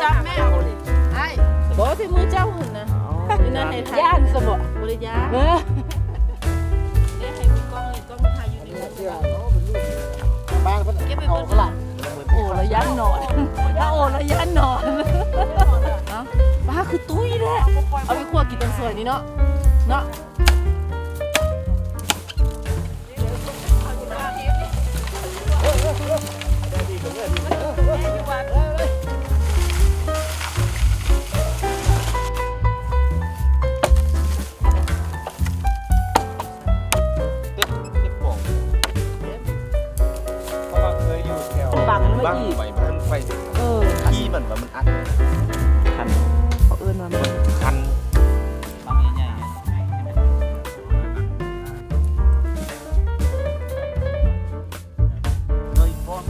จับแม่ไอ้บ่ที่มือเจ้าหุ่นนะนี่นั่นให้ถ่ายย่านสมบ่บริยาเนี่ยให้มือกล้องเลยกล้องถ่ายอยู่นี่บ้านเพิ่นเอากระหล่ำ โอ้ระยะนอนถ้าโอ้ระยะนอนป้าคือตุ้ยแหละเอาไปคั่วกินตอนสวยนี่เนาะเนาะบ้างไฟบ้านไฟขี้มันว่ามันอัดคัน เขาเอิ้นว่ามัน คันบางใหญ่เลยพอก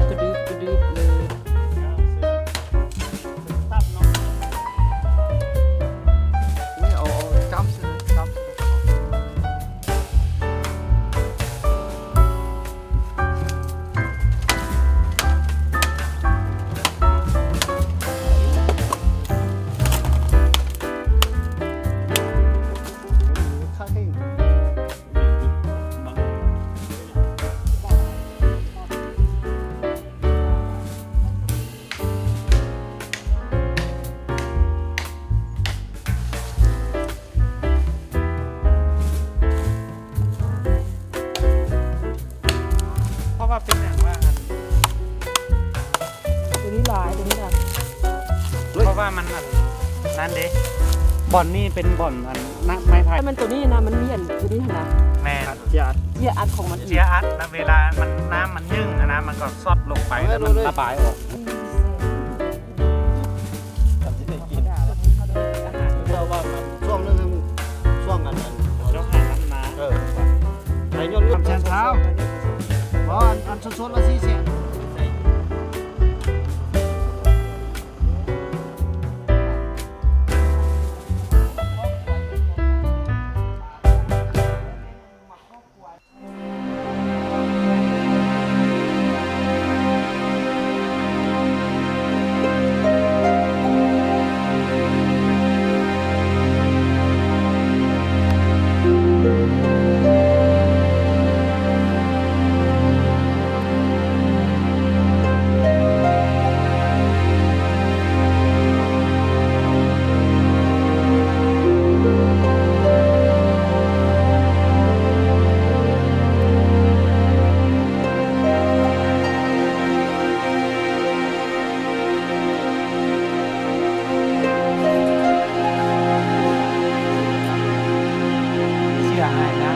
กระดึบเลยไม่เอาจ้ำสิจ้ำเป็นอย่างว่าตัวนี้ลายตัวนี้ดำเพราะว่ามันนั่นเด้บ่อนนี่เป็นบ่อนอันนักไม้ไผ่ถ้ามันตัวนี้นะมันมีอันตัวนี้นะ แม่เจียอัดของมัน เจียอัดแล้วเวลามันน้ำมันยึ่งนะมันก็ซอดลงไปแล้วมันระบายออกเพราะว่าช่วงนึงช่วงนั้นยกหาน้ำนาไอ้ยนทำเช้าเพราะอันสดๆละ4แสนเสียหายนะ